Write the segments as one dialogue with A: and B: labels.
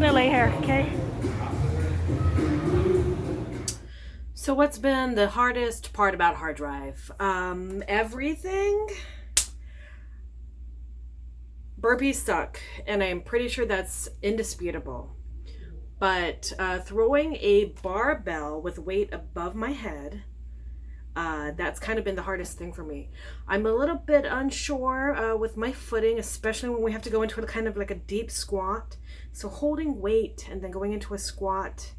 A: gonna lay here, okay? So what's been the hardest part about hard drive? Everything. Burpees suck, and I'm pretty sure that's indisputable. But throwing a barbell with weight above my head, that's kind of been the hardest thing for me. I'm a little bit unsure with my footing, especially when we have to go into a kind of like a deep squat. So holding weight and then going into a squat,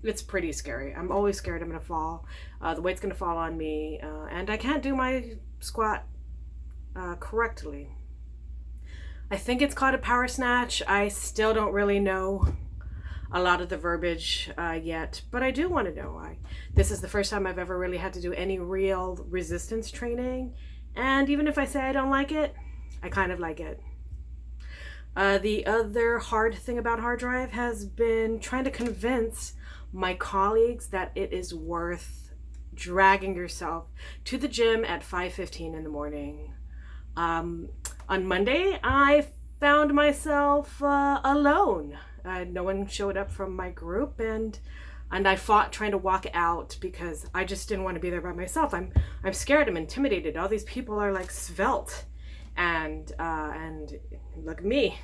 A: it's pretty scary. I'm always scared I'm gonna fall. The weight's gonna fall on me, and I can't do my squat correctly. I think it's called a power snatch. I still don't really know a lot of the verbiage yet, but I do want to know. This is the first time I've ever really had to do any real resistance training, and even if I say I don't like it, I kind of like it. The other hard thing about hard drive has been trying to convince my colleagues that it is worth dragging yourself to the gym at 5:15 in the morning. On Monday, I found myself alone. No one showed up from my group, and I fought trying to walk out because I just didn't want to be there by myself. I'm scared. I'm intimidated. All these people are like svelte, and look at me.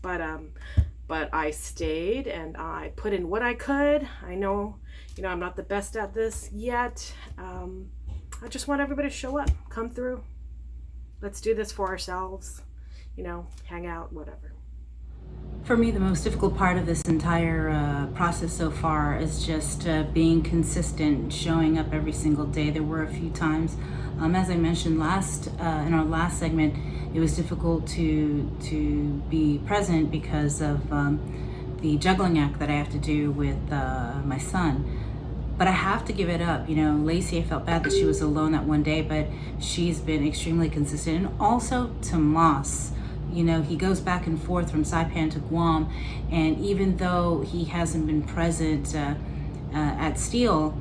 A: But I stayed and I put in what I could. I know, I'm not the best at this yet. I just want everybody to show up, come through. Let's do this for ourselves, hang out, whatever.
B: For me, the most difficult part of this entire process so far is just being consistent, showing up every single day. There were a few times, as I mentioned in our last segment, it was difficult to be present because of the juggling act that I have to do with my son. But I have to give it up. Lacey, I felt bad that she was alone that one day, but she's been extremely consistent. And also Tomas, he goes back and forth from Saipan to Guam. And even though he hasn't been present at Steel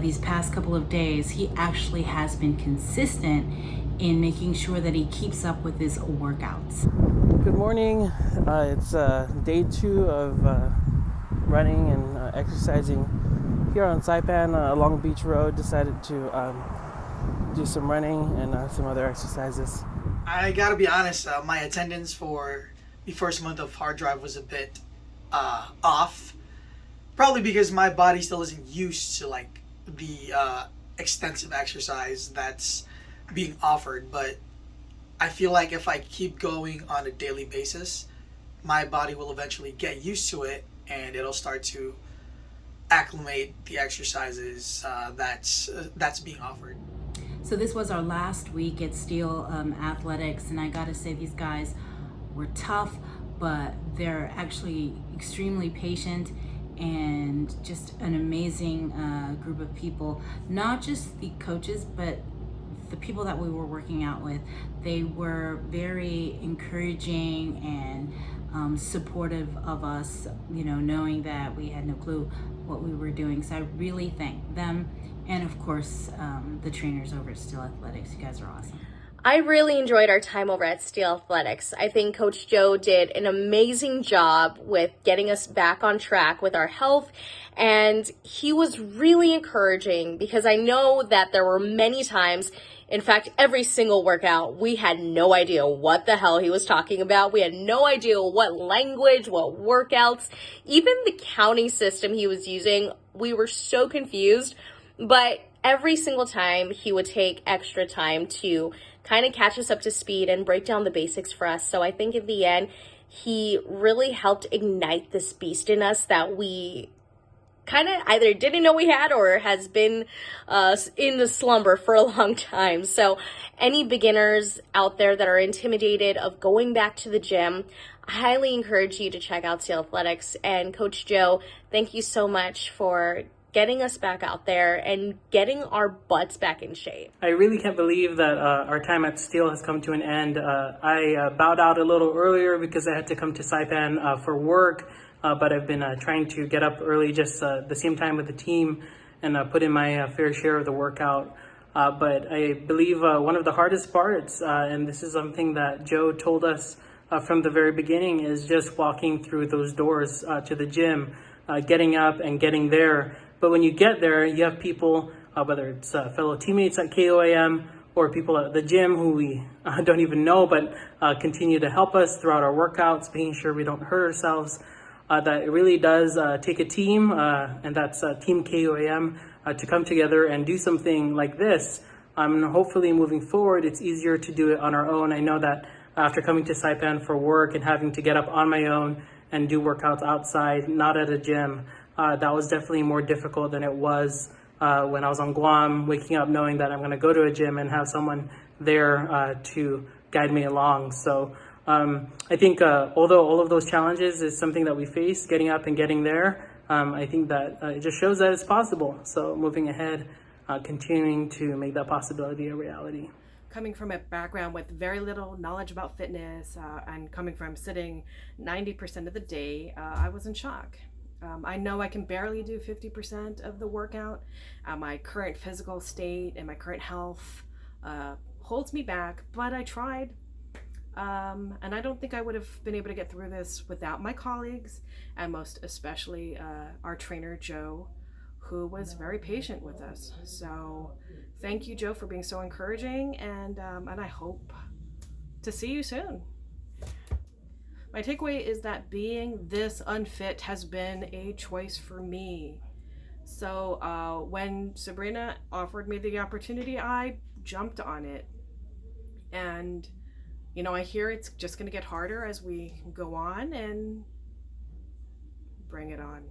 B: these past couple of days, he actually has been consistent in making sure that he keeps up with his workouts.
C: Good morning. It's day 2 of running and exercising here on Saipan along Beach Road. Decided to do some running and some other exercises.
D: I gotta be honest, my attendance for the first month of hard drive was a bit off. Probably because my body still isn't used to like the extensive exercise that's being offered. But I feel like if I keep going on a daily basis, my body will eventually get used to it and it'll start to acclimate the exercises that's being offered.
B: So this was our last week at Steel Athletics, and I gotta say these guys were tough, but they're actually extremely patient and just an amazing group of people. Not just the coaches, but the people that we were working out with. They were very encouraging and supportive of us, knowing that we had no clue what we were doing. So I really thank them. And of course, the trainers over at Steel Athletics. You guys are awesome.
E: I really enjoyed our time over at Steel Athletics. I think Coach Joe did an amazing job with getting us back on track with our health. And he was really encouraging because I know that there were many times, in fact, every single workout, we had no idea what the hell he was talking about. We had no idea what language, what workouts, even the counting system he was using. We were so confused. But every single time he would take extra time to kind of catch us up to speed and break down the basics for us. So I think in the end, he really helped ignite this beast in us that we kind of either didn't know we had or has been in the slumber for a long time. So any beginners out there that are intimidated of going back to the gym, I highly encourage you to check out Steel Athletics. And Coach Joe, thank you so much for getting us back out there and getting our butts back in shape.
C: I really can't believe that our time at Steel has come to an end. I bowed out a little earlier because I had to come to Saipan for work, but I've been trying to get up early just the same time with the team and put in my fair share of the workout. But I believe one of the hardest parts, and this is something that Joe told us from the very beginning is just walking through those doors to the gym, getting up and getting there. But when you get there, you have people, whether it's fellow teammates at KUAM or people at the gym who we don't even know, but continue to help us throughout our workouts, making sure we don't hurt ourselves. That it really does take a team, and that's Team KUAM, to come together and do something like this. Hopefully moving forward, it's easier to do it on our own. I know that after coming to Saipan for work and having to get up on my own and do workouts outside, not at a gym, that was definitely more difficult than it was when I was on Guam, waking up knowing that I'm going to go to a gym and have someone there to guide me along. So I think although all of those challenges is something that we face, getting up and getting there, I think that it just shows that it's possible. So moving ahead, continuing to make that possibility a reality.
A: Coming from a background with very little knowledge about fitness and coming from sitting 90% of the day, I was in shock. I know I can barely do 50% of the workout. My current physical state and my current health holds me back, but I tried. And I don't think I would have been able to get through this without my colleagues, and most especially our trainer, Joe, who was very patient with us. So thank you, Joe, for being so encouraging, and I hope to see you soon. My takeaway is that being this unfit has been a choice for me. So when Sabrina offered me the opportunity, I jumped on it. And, you know, I hear it's just going to get harder as we go on, and bring it on.